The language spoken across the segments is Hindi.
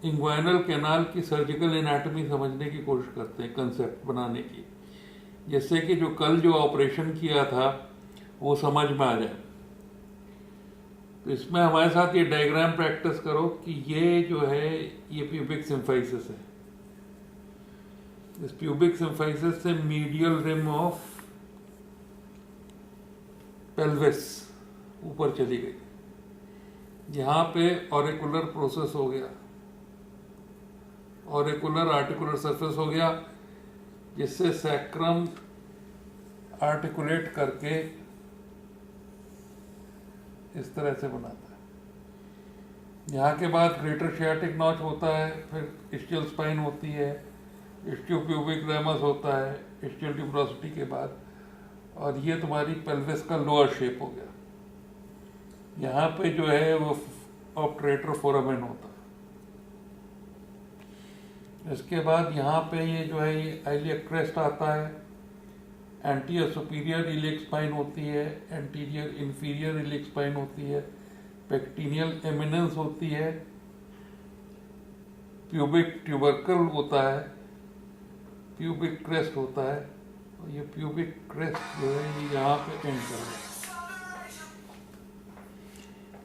इंग्वाइनल कैनाल की सर्जिकल एनाटॉमी समझने की कोशिश करते हैं, कंसेप्ट बनाने की, जिससे कि जो कल जो ऑपरेशन किया था वो समझ में आ जाए। तो इसमें हमारे साथ ये डायग्राम प्रैक्टिस करो कि ये जो है ये प्यूबिक सिम्फाइसिस है। इस प्यूबिक सिम्फाइसिस से मीडियल रिम ऑफ पेल्विस ऊपर चली गई, यहाँ पे ऑरिकुलर प्रोसेस हो गया, ऑरिकुलर आर्टिकुलर सरफेस हो गया, जिससे सैक्रम आर्टिकुलेट करके इस तरह से बनाता है। यहाँ के बाद ग्रेटर शियाटिक नॉच होता है, फिर इस्टियल स्पाइन होती है, इस्टियोप्यूबिक रेमस होता है इस्टियल ट्यूबरोसिटी के बाद, और ये तुम्हारी पेल्विस का लोअर शेप हो गया। यहाँ पे जो है वो ऑब्टरेटर फोरामेन होता है। इसके बाद यहाँ पे ये जो है ये आइलियक क्रेस्ट आता है, एंटीरियर सुपीरियर इलियक स्पाइन होती है, एंटीरियर इंफीरियर इलियक स्पाइन होती है, पेक्टिनियल एमिनेंस होती है, प्यूबिक ट्यूबरकल होता है, प्यूबिक क्रेस्ट होता है, और ये प्यूबिक क्रेस्ट जो है ये यहाँ पे एंड कर रहा है।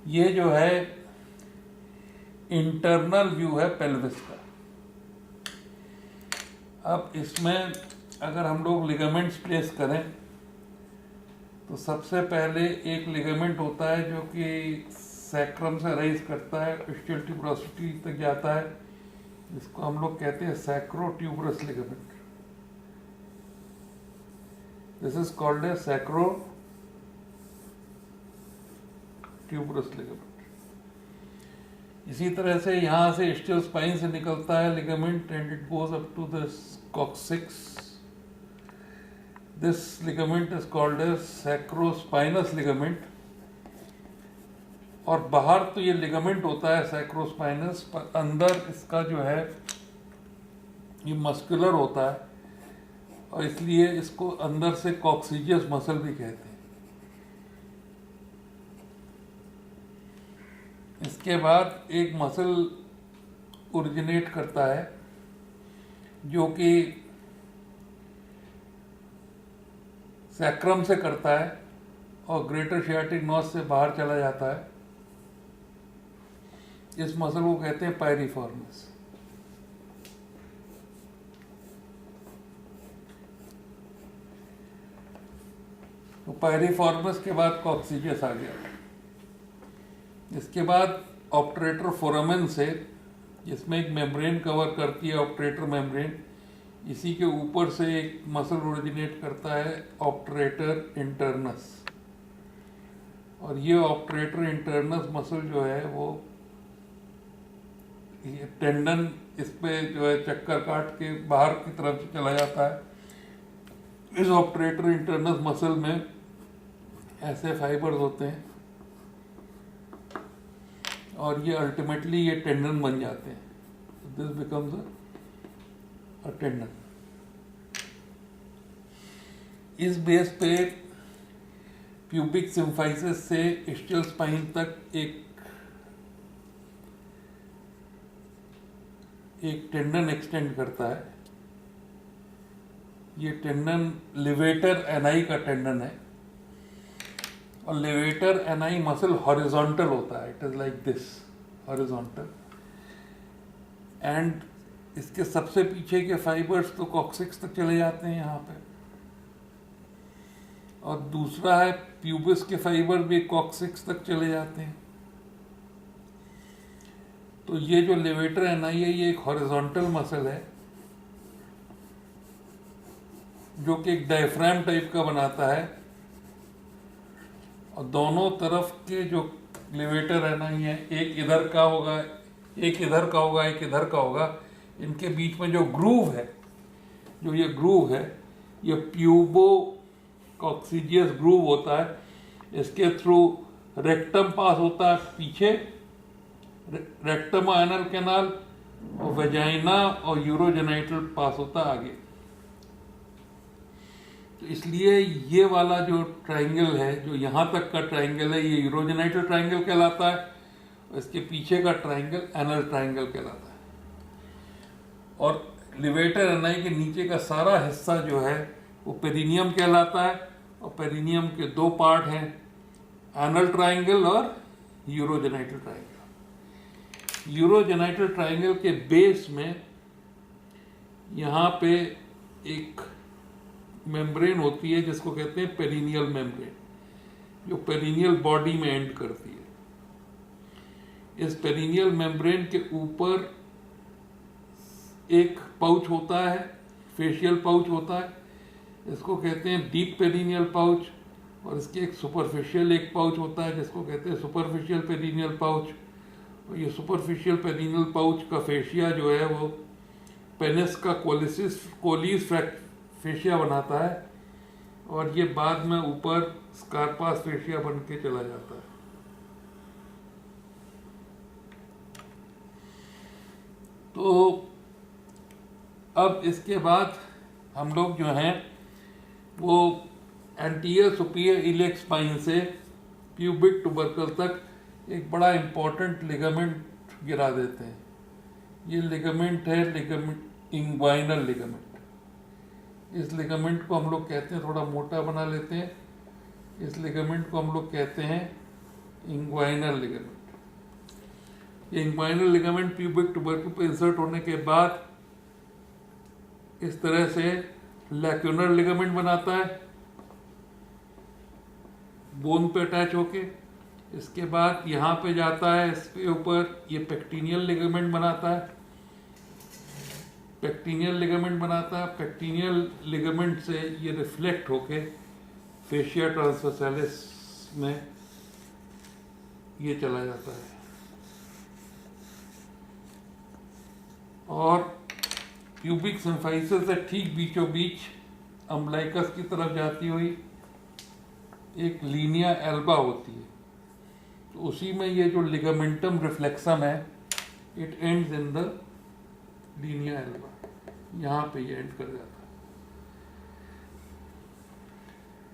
ये जो है इंटरनल व्यू है पेल्विस का। अब इसमें अगर हम लोग लिगामेंट्स प्लेस करें तो सबसे पहले एक लिगामेंट होता है जो कि सैक्रम से राइज करता है, इस्टियल ट्यूबरोसिटी तक जाता है, जिसको हम लोग कहते हैं sacrotuberous ligament. This is called a sacrotuberous ligament. इसी तरह से यहाँ से इस्टियल स्पाइन से निकलता है ligament and it goes up to this coccyx. This ligament is called as sacrospinous ligament. और बाहर तो ये लिगामेंट होता है सैक्रोस्पाइनस, पर अंदर इसका जो है ये मस्कुलर होता है, और इसलिए इसको अंदर से कॉक्सिजियस मसल भी कहते हैं। इसके बाद एक मसल ओरिजिनेट करता है जो कि सैक्रम से करता है और ग्रेटर शियाटिक नॉच से बाहर चला जाता है। इस मसल को कहते हैं पायरिफॉर्मिस। तो पायरिफॉर्मिस के बाद कॉक्सिजियस आ गया। इसके बाद ऑब्टरेटर फोरामेन से, जिसमें एक मेम्ब्रेन कवर करती है ऑब्टरेटर मेम्ब्रेन, इसी के ऊपर से एक मसल ओरिजिनेट करता है ऑब्टरेटर इंटरनस। और ये ऑब्टरेटर इंटरनस मसल जो है वो ये टेंडन इस पे जो है चक्कर काट के बाहर की तरफ से चला जाता है। इस ऑब्टरेटर इंटरनस मसल में ऐसे फाइबर्स होते हैं और ये अल्टीमेटली ये टेंडन बन जाते हैं। This becomes a tendon. इस बेस पे प्यूबिक सिम्फाइसिस से इस्टियल स्पाइन तक एक टेंडन एक्सटेंड करता है। ये टेंडन लेवेटर एनाई का टेंडन है, और लेवेटर एनाई मसल हॉरिजॉन्टल होता है। It is like this horizontal, and इसके सबसे पीछे के फाइबर्स तो कॉक्सिक्स तक चले जाते हैं यहाँ पे, और दूसरा है प्यूबिस के फाइबर भी कॉक्सिक्स तक चले जाते हैं। तो ये जो लेवेटर एनाई है ये एक हॉरिजॉन्टल मसल है जो कि एक डायफ्राम टाइप का बनाता है, और दोनों तरफ के जो लेवेटर एनाई है, एक इधर का होगा, एक इधर का होगा, एक इधर का होगा। इनके बीच में जो ग्रूव है, जो ये ग्रूव है, ये प्यूबो कॉक्सिजियस ग्रूव होता है। इसके थ्रू रेक्टम पास होता है पीछे, रेक्टम एनल कैनाल, और वेजाइना और यूरोजेनाइटल पास होता है आगे। तो इसलिए ये वाला जो ट्रायंगल है, जो यहाँ तक का ट्रायंगल है, ये यूरोजेनाइटल ट्रायंगल कहलाता है, और इसके पीछे का ट्रायंगल एनल ट्रायंगल कहलाता है। और लिवेटर एनाई के नीचे का सारा हिस्सा जो है वो पेरिनियम कहलाता है। और पेरिनियम के दो पार्ट हैं, एनल ट्राइंगल और यूरोजेनाइटल ट्राइंगल। यूरोजेनाइटल ट्राइंगल के बेस में यहाँ पे एक मेम्ब्रेन होती है जिसको कहते हैं पेरिनियल मेम्ब्रेन, जो पेरिनियल बॉडी में एंड करती है। इस पेरिनियल मेम्ब्रेन के ऊपर एक पाउच होता है, फेशियल पाउच होता है, इसको कहते हैं डीप पेरिनियल पाउच। और इसके एक सुपरफिशियल एक पाउच होता है जिसको कहते हैं सुपरफिशियल पेरिनियल पाउच। और ये सुपरफिशियल पेरिनियल पाउच का फेशिया जो है वो पेनिस का कोलिस फेशिया बनाता है, और ये बाद में ऊपर स्कारपास फेशिया बन के चला जाता है। तो अब इसके बाद हम लोग जो हैं वो एंटीरियर सुपीरियर इलियक स्पाइन से प्यूबिक टुबरकल तक एक बड़ा इंपॉर्टेंट लिगामेंट गिरा देते हैं। ये लिगामेंट है लिगामेंट इंग्वाइनल लिगामेंट। इस लिगामेंट को हम लोग कहते हैं, थोड़ा मोटा बना लेते हैं, इस लिगामेंट को हम लोग कहते हैं इंग्वाइनल लिगामेंट। ये इंग्वाइनल लिगामेंट प्यूबिक टुबरकल पर इंसर्ट होने के बाद इस तरह से लैक्यूनर लिगामेंट बनाता है बोन पे अटैच होके। इसके बाद यहाँ पे जाता है, इसके ऊपर ये पेक्टिनियल लिगामेंट बनाता है, पेक्टिनियल लिगामेंट बनाता है। पेक्टिनियल लिगामेंट से ये रिफ्लेक्ट होके फेशिया ट्रांसवर्सैलिस में ये चला जाता है, और प्यूबिक सिम्फाइसिस से ठीक बीचों बीच अम्बलाइकस की तरफ जाती हुई एक लीनिया एल्बा होती है। तो उसी में ये जो लिगामेंटम रिफ्लेक्सम है, it ends in the Linnaea Elba, यहाँ पे ये एंड कर जाता है।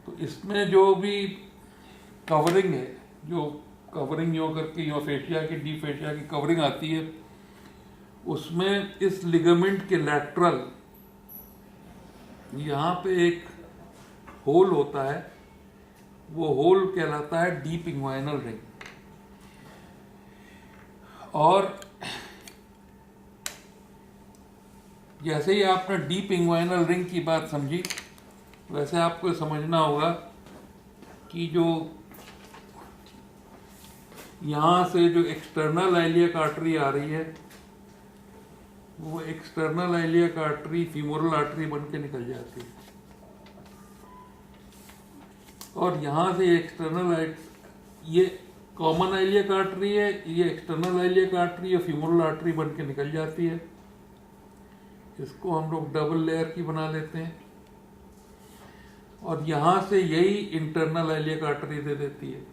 तो इसमें जो भी कवरिंग है, जो कवरिंग जो करके यो फेशिया की डीप फेशिया की कवरिंग आती है, उसमें इस लिगामेंट के लैटरल यहाँ पे एक होल होता है, वो होल कहलाता है डीप इंग्वाइनल रिंग। और जैसे ही आपने डीप इंग्वाइनल रिंग की बात समझी, वैसे आपको समझना होगा कि जो यहाँ से जो एक्सटर्नल आइलियक आर्टरी आ रही है, वो external iliac artery femoral artery बन के निकल जाती है। और यहाँ से एक्सटर्नल, ये कॉमन आइलियक आर्टरी है, ये एक्सटर्नल आइलियक आर्टरी या फीमोरल आर्टरी बन के निकल जाती है। इसको हम लोग डबल लेयर की बना लेते हैं, और यहाँ से यही इंटरनल आइलियक आर्टरी दे देती है।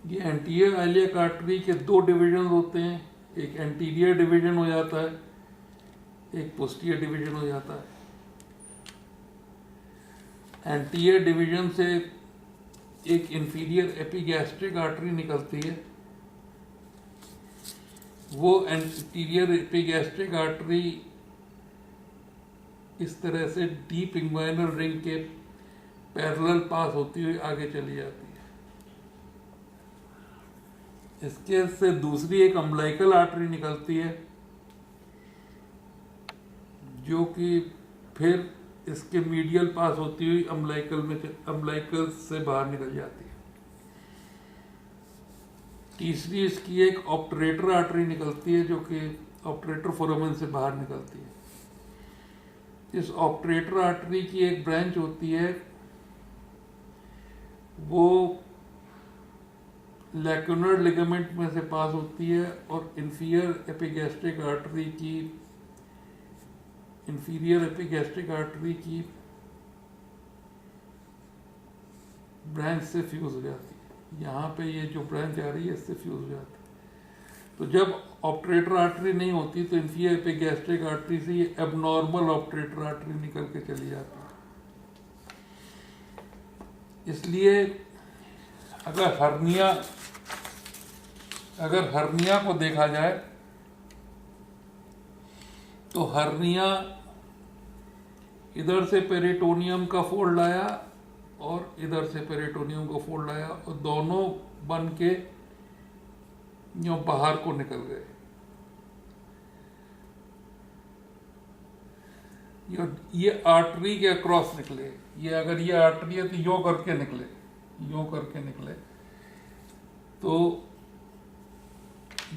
ये एंटीरियर आइलियक आर्टरी के दो डिवीजन होते हैं, एक एंटीरियर डिवीजन हो जाता है, एक पोस्टीरियर डिवीजन हो जाता है। एंटीरियर डिवीजन से एक इंफीरियर एपिगैस्ट्रिक आर्टरी निकलती है। वो एंटीरियर एपिगैस्ट्रिक आर्टरी इस तरह से डीप इंग्वाइनल रिंग के पैरेलल पास होती हुई आगे चली जाती है। इसके से दूसरी एक अम्बलाइकल आर्टरी निकलती है, जो कि फिर इसके मीडियल पास होती हुई अम्बलाइकल से बाहर निकल जाती है। तीसरी इसकी एक ऑब्टरेटर आर्टरी निकलती है, जो कि ऑब्टरेटर फोरामेन से बाहर निकलती है। इस ऑब्टरेटर आर्टरी की एक ब्रांच होती है, वो लैक्यूनर लिगामेंट में से पास होती है, और इंफीरियर एपिगैस्ट्रिक आर्टरी की ब्रांच से फ्यूज हो जाती है। यहाँ पे ये जो ब्रांच आ रही है, इससे फ्यूज हो जाती है। तो जब ऑब्टरेटर आर्टरी नहीं होती, तो इंफीरियर एपिगैस्ट्रिक आर्टरी से ये एबनॉर्मल ऑब्टरेटर आर्टरी निकल के चली जाती है। इसलिए अगर हर्निया अगर हर्निया को देखा जाए तो हर्निया इधर से पेरिटोनियम का फोल्ड आया और इधर से पेरिटोनियम का फोल्ड आया और दोनों बन के यूं बाहर को निकल गए। ये आर्टरी के अक्रॉस निकले। ये अगर ये आर्टरी है तो यूं करके निकले, यूं करके निकले। तो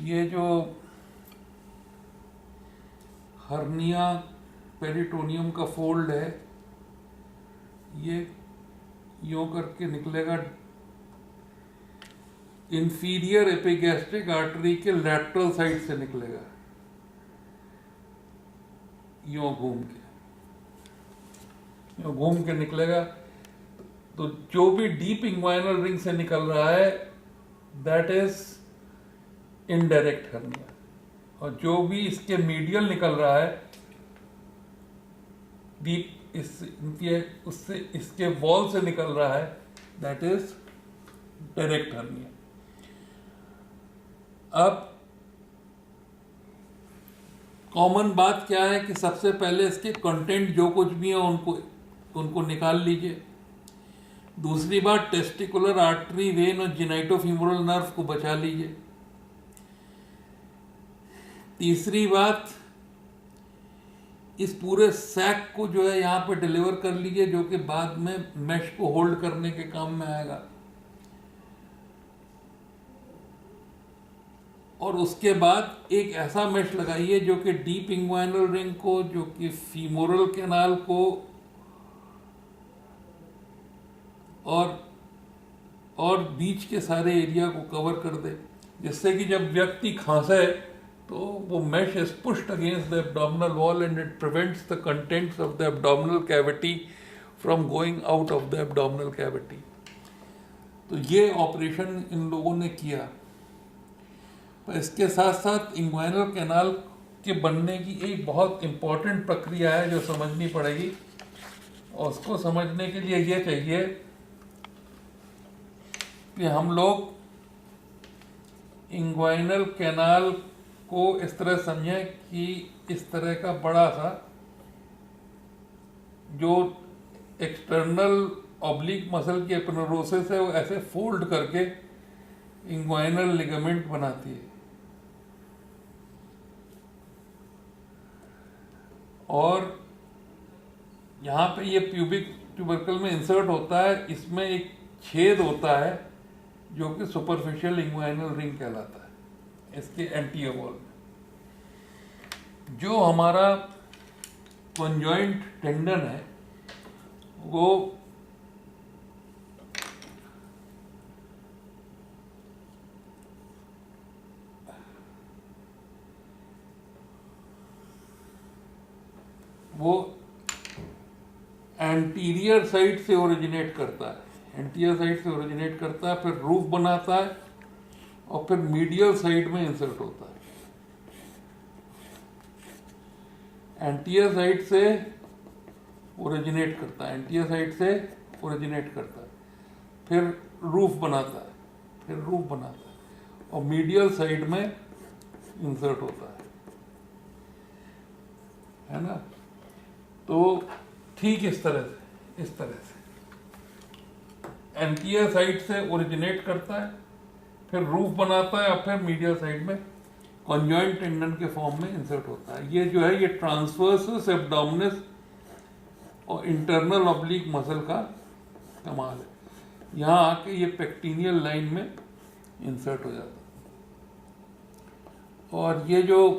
ये जो हर्निया पेरिटोनियम का फोल्ड है ये यूं करके निकलेगा, इंफीरियर एपिगैस्ट्रिक आर्टरी के लैटरल साइड से निकलेगा, यूं घूम के निकलेगा। तो जो भी डीप इंग्वाइनल रिंग से निकल रहा है दैट इज इनडायरेक्ट हर्निया, और जो भी इसके मीडियल निकल रहा है डीप उससे इसके वॉल से निकल रहा है दैट इज डायरेक्ट हर्निया। अब कॉमन बात क्या है कि सबसे पहले इसके कंटेंट जो कुछ भी है उनको निकाल लीजिए। दूसरी बात, टेस्टिकुलर आर्टरी, वेन और जेनाइटोफीमोरल नर्व को बचा लीजिए। तीसरी बात, इस पूरे सैक को जो है यहाँ पे डिलीवर कर लीजिए जो कि बाद में मैश को होल्ड करने के काम में आएगा। और उसके बाद एक ऐसा मैश लगाइए जो कि डीप इंग्वाइनल रिंग को, जो कि फीमोरल कैनाल को और बीच के सारे एरिया को कवर कर दे, जिससे कि जब व्यक्ति खांसे तो वो mesh is pushed against the abdominal wall and it prevents the contents of the abdominal cavity from going out of the abdominal cavity। तो ये ऑपरेशन इन लोगों ने किया। पर इसके साथ साथ इंग्वाइनल कैनाल के बनने की एक बहुत इम्पोर्टेंट प्रक्रिया है जो समझनी पड़ेगी, और उसको समझने के लिए ये चाहिए कि हम लोग इंग्वाइनल कैनाल को इस तरह समझें कि इस तरह का बड़ा सा जो एक्सटर्नल ऑब्लिक मसल की एपिनेरोसिस है वो ऐसे फोल्ड करके इंग्वाइनल लिगामेंट बनाती है, और यहाँ पे ये प्यूबिक ट्यूबरकल में इंसर्ट होता है। इसमें एक छेद होता है जो कि सुपरफिशियल इंग्वाइनल रिंग कहलाता है इसके एंटीरियर वॉल में। जो हमारा कॉन्जॉइंट टेंडन है वो एंटीरियर साइड से ओरिजिनेट करता है, एंटीरियर साइड से ओरिजिनेट करता है, फिर रूफ बनाता है और फिर मीडियल साइड में इंसर्ट होता है। एंटीरियर साइड से ओरिजिनेट करता है, एंटीरियर साइड से ओरिजिनेट करता है, फिर रूफ बनाता है, फिर रूफ बनाता है और मीडियल साइड में इंसर्ट होता है ना। तो ठीक इस तरह से एंटीरियर साइड से ओरिजिनेट करता है, फिर रूफ बनाता है और फिर मीडियल साइड में कॉन्जॉइंट टेंडन के फॉर्म में इंसर्ट होता है। ये जो है ये ट्रांसवर्सस एब्डोमिनस और इंटरनल ऑब्लिक मसल का कमाल है। यहाँ आके ये पेक्टिनियल लाइन में इंसर्ट हो जाता है। और ये जो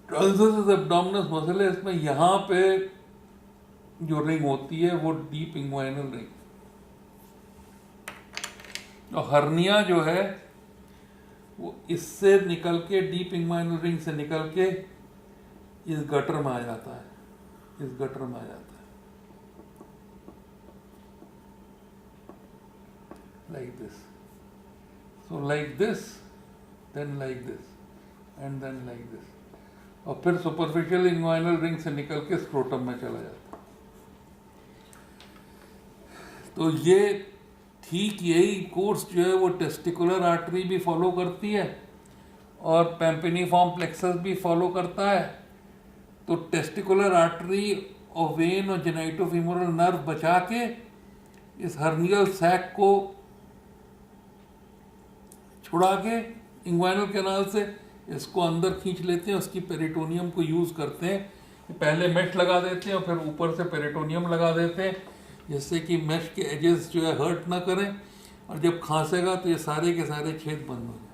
ट्रांसवर्सस एब्डोमिनस मसल है, इसमें यहाँ पे जो रिंग होती है वो डीप इंग्वाइनल रिंग, और हर्निया जो है वो इससे निकल के डीप इंग्वाइनल रिंग से निकल के इस गटर में आ जाता है, इस गटर में आ जाता है like this. So like this, then like this and then like this, और फिर सुपरफिशियल इंग्वाइनल रिंग से निकल के स्क्रोटम में चला जाता है। तो ये ठीक यही कोर्स जो है वो टेस्टिकुलर आर्टरी भी फॉलो करती है और पैम्पेनिफॉर्म प्लेक्सस भी फॉलो करता है। तो टेस्टिकुलर आर्टरी और वेन और जेनाइटोफीमोरल नर्व बचा के इस हर्नियल सैक को छुड़ा के इंग्वाइनल कैनाल से इसको अंदर खींच लेते हैं, उसकी पेरिटोनियम को यूज़ करते हैं। पहले मेश लगा देते हैं और फिर ऊपर से पेरिटोनियम लगा देते हैं, जिससे कि मेश के एजेस जो है हर्ट ना करें, और जब खांसेगा तो ये सारे के सारे छेद बंद हो जाए।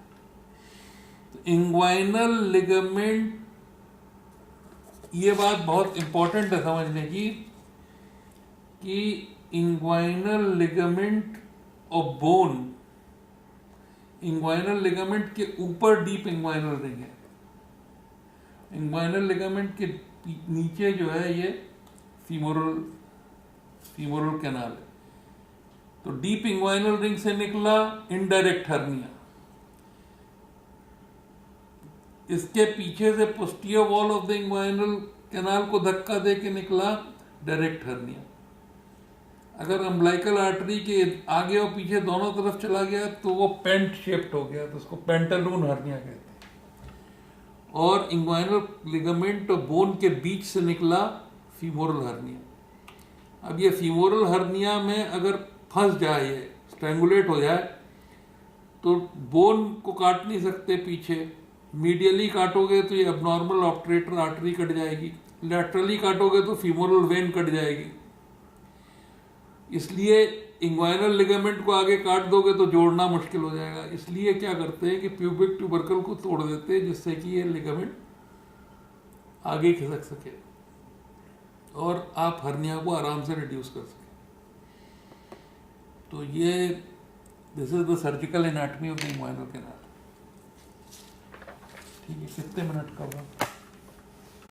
तो इंग्वाइनल लिगामेंट, ये बात बहुत इंपॉर्टेंट है समझने की कि इंग्वाइनल लिगामेंट और बोन, इंग्वाइनल लिगामेंट के ऊपर डीप इंग्वाइनल रिंग है, इंग्वाइनल लिगामेंट के नीचे जो है ये फीमोरल कैनाल है। तो डीप इंग्वाइनल रिंग से निकला इनडायरेक्ट हर्निया, इसके पीछे से posterior wall of the inguinal canal को धक्का दे के निकला डायरेक्ट हर्निया। अगर अम्बिलिकल आर्टरी के आगे और पीछे दोनों तरफ चला गया तो वो पेंट शेप्ड हो गया, तो उसको पेंटालून हर्निया कहते हैं। और इंग्वाइनल लिगामेंट और बोन के बीच से निकला फीमोरल हर्निया। अब ये फीमोरल हर्निया में अगर फंस जाए, ये स्ट्रैंगुलेट हो जाए, तो बोन को काट नहीं सकते पीछे, मीडियली काटोगे तो ये अबनॉर्मल ऑब्ट्रेटर आर्टरी कट जाएगी, लैटरली काटोगे तो फीमोरल वेन कट जाएगी। इसलिए इंग्वाइनल लिगामेंट को आगे काट दोगे तो जोड़ना मुश्किल हो जाएगा। इसलिए क्या करते हैं कि प्यूबिक ट्यूबरकल को तोड़ देते हैं, जिससे कि ये लिगामेंट आगे खिसक सके और आप हर्निया को आराम से रिड्यूस कर सकें। तो ये this is the surgical anatomy of the inguinal canal. ठीक है, कितने मिनट का हुआ?